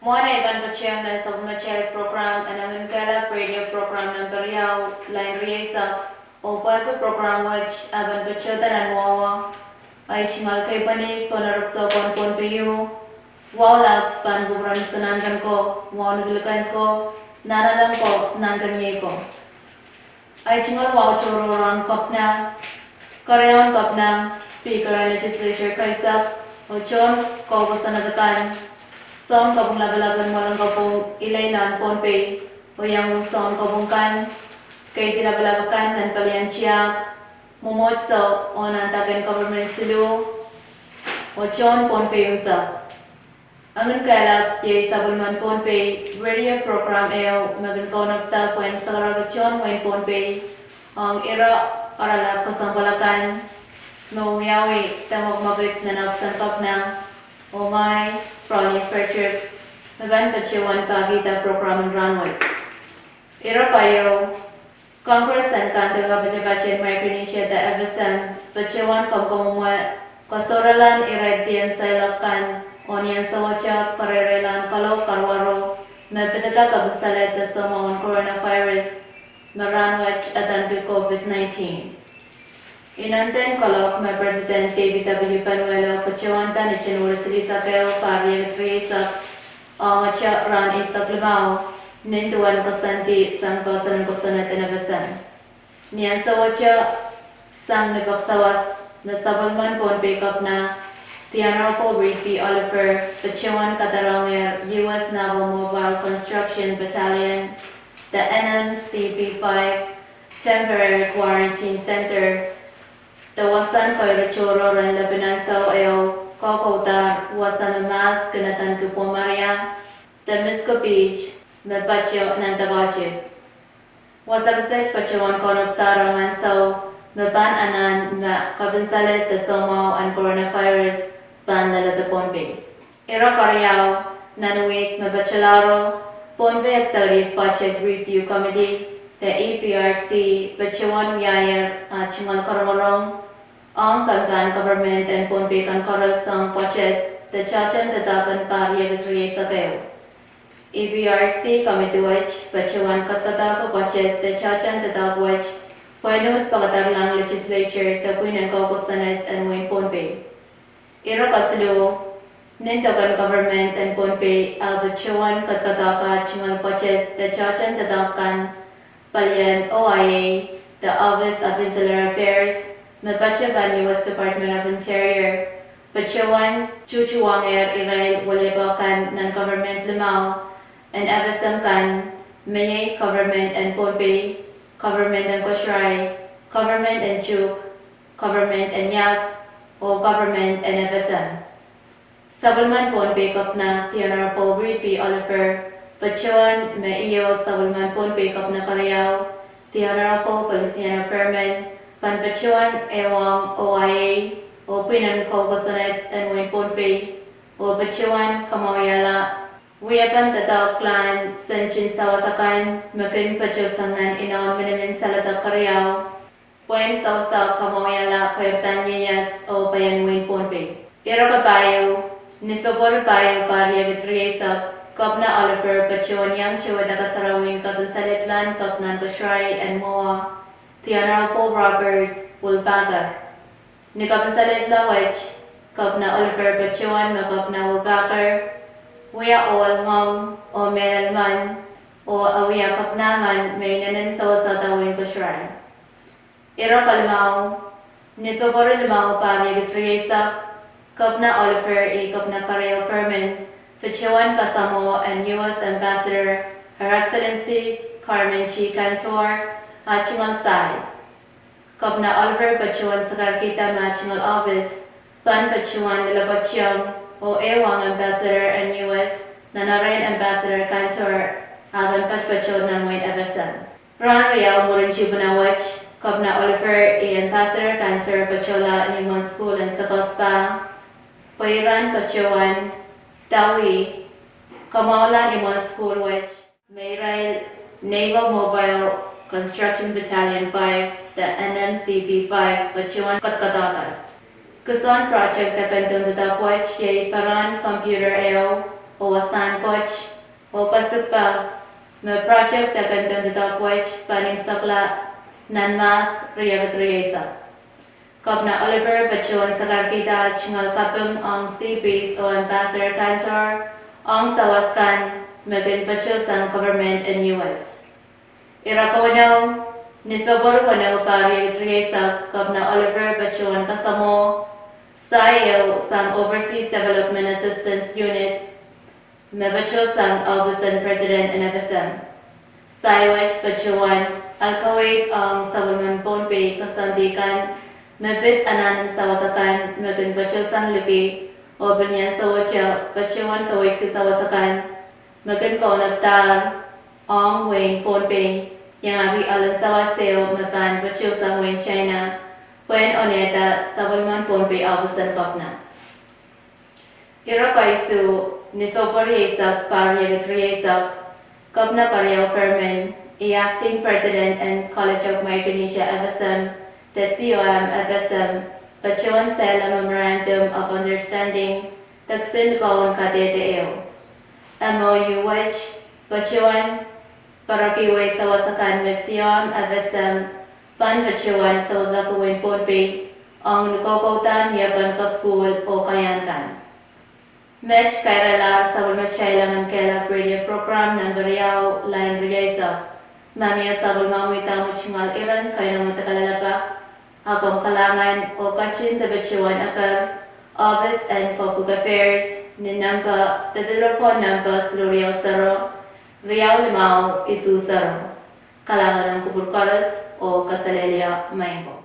Moana iban pacheng dan sabmachel program anangan kala radio program ng Kariyaw line riesa o pato program which aban pacheta nan wawa ay chingal kay pani panarokso pon piyu wala pan gubran sanangan ko waw naglakan ko nanalam ko nangan ko ay chingal waw chororan kopna Kariyaw kopna speaker and legislature kaisa o chon ko sanadakan Son kabung laban-laban mo lang kabung ilaynan ponpay o yang son kabung kan kay tinabalabakan nan palian siyak mumot sa o nantagan government silu o chon ponpay yung sa angan kala yay sabulman ponpay radio program eo magan konapta puen sa karagat chon wen ponpay ang ira arala kasampalakan no yawi tamog magit na nagsangkap na o ngay Prony Frederick, Mavan Pachewan Pagita Program Runway. Iro kayo, Congress and Kantaga Bajabache Micronesia da Everson, Pachewan Kamkamwa, Kasoralan Iradian Sailakan, Onian Sawacha, Karerelan Kalo Karwaro, Mepetata Kabasalet the Soma on Coronavirus, Maranwach at COVID-19. Inanten kolok my President KBW Panuelo Pachawanta ni Chinur Silisa Keo Pariel Triesa Ngacha Ran Istaklimao Nintuan Kostanti Sang Pasan Kosanat Enabasan Nian Sawacha Sang Nibaksawas Nasabalman Pon Pekap na the Honorable Reed B. Oliver Pachawan Kataranger U.S. Naval Mobile Construction Battalion the NMCB 5 Temporary Quarantine Center Tawasan koy rachoro ran labanan sa ayo kokota wasan mas kenatan ke Pomaria the Misko Beach me pacho nan tagache wasag sech pachawan konop tarangan sa me ban anan me kabinsalet the somo and coronavirus ban lalata ponbe era Kariyaw nanwik me bachelaro ponbe aksari pache review committee the APRC pachawan yayer chingal karangorong Ang kanban government and ponpe kan koras ang pochet the chachan tatakan parya gatriye sa kayo. ABRC committee which pachawan katkata ko pochet the chachan tatak which painut pagkatag lang legislature tapuin ang kokot senate and win ponpe. Iro kasilo nintakan government and ponpe pachawan katkata ka chingal pochet the chachan tatakan palyan OIA the Office of Insular Affairs Mapachaban U.S. Department of Interior, Pachawan, Chuchuwanger, Israel, Walebakan, non-government Limao, and Abasam Kan, Mayay, government and Ponpe, government and Koshrai, government and Chuk, government and Yak, o government and Abasam. Sabulman Ponpe kap na the Honorable Reed B. Oliver, Pachawan, Maiyo, Sabulman Ponpe kap na Kariyaw, the Honorable Feliciano Perman, Panpachuan Ewang OIA o Pinan Kokosonet and Win Ponpe o Pachuan Kamoyala Wiyapan Tataw Clan Sanchin Sawasakan Makin Pachu Sangan Inaon Minimin Salata Kariyaw Puen Sawasa Kamoyala Kairtanyas o Payan Win Ponpe Iro Kabayo Nifabor Bayo Parya Gitriesa Kapna Oliver Pachuan Yang Chiwadaka Sarawin Kapansaletlan Kapnan Kashrai and Moa the Honorable Robert Wolbacher. Nikapansalit lawach, Kapna Oliver Pachuan, Makapna Wolbacher, Wia all ngong o melalman o awiya kapnaman may nanan sa wasatawin ko shrine. Iro kalmao, nipaboro limao pari gitriyesak, Kapna Oliver Kapna Kariyaw Perman, Pachuan Kasamo and U.S. Ambassador, Her Excellency Carmen G. Cantor, Chingal Sai. Kapna Oliver Pachuan sa Kakita Chingal Office, Pan Pachuan Nilabatyong o Ewang Ambassador and U.S. Nanarayan Ambassador Cantor, Alban Pachpacho ng Wayne Everson. Ron Rial Murinchi Bunawach, Kapna Oliver Ambassador Cantor Pachola Nimon School and Sakospa, Pairan Pachuan, Tawi, Kamaulan Nimon School which Mayrail Naval Mobile Construction Battalion 5, the NMCB 5, Pachuan Katkatakan. Kuson project the Kantun Tatakwach Yay Paran Computer AO o o wasan coach o kasukpa me project akan tanda coach paning sakla nanmas riyabatriyesa. Kapna Oliver Pachuan Sagarkita Chingal Kapung ang CPs o Ambassador Cantor ang sawaskan Megan Pachusan government in US. Irakawanaw ni February wanaw pari Triesa Kapna Oliver Pachuan Kasamo Sayo sang Overseas Development Assistance Unit Mebachosang Augustin President in FSM. Saywach Pachuan Alkawit ang Salman Ponpe Kasandikan Mebit anan sawasakan Megan Pachusan Luki o Banyan Sawacha Pachuan Kawit Sawasakan Megan Kaunaptar Ong Wayne Ponpe yang agi alan sawaseo Mapan Pachusan Wayne China Wen Oneta Salman Ponpe Abusan Kopna Irakaisu Nithoporiesa Paryatriesa Kopna Karyao Perman Acting President and College of Micronesia FSM the COM FSM Pachuan Sela Memorandum of Understanding Taksin Kaun KTTEO MOU which Pachuan Parakiway Sawasakan Mission FSM Pan Pachuan Sawasakuin Ponpe Ang Nukokotan Yapan Ka School o Kayankan Match Kairala Sabulmachay Laman Kela Radio Program Number Yao Line Rigaysa Mamia Sabulmawita Muchingal Iran Kaina Matakalalapa Akong kalangan o kachin tabachuan akal Office and Public Affairs ni number the telephone number Riau Saro Riau Limao Isu Saro kalangan ng Kupulkaras o Kasalelia Maingo.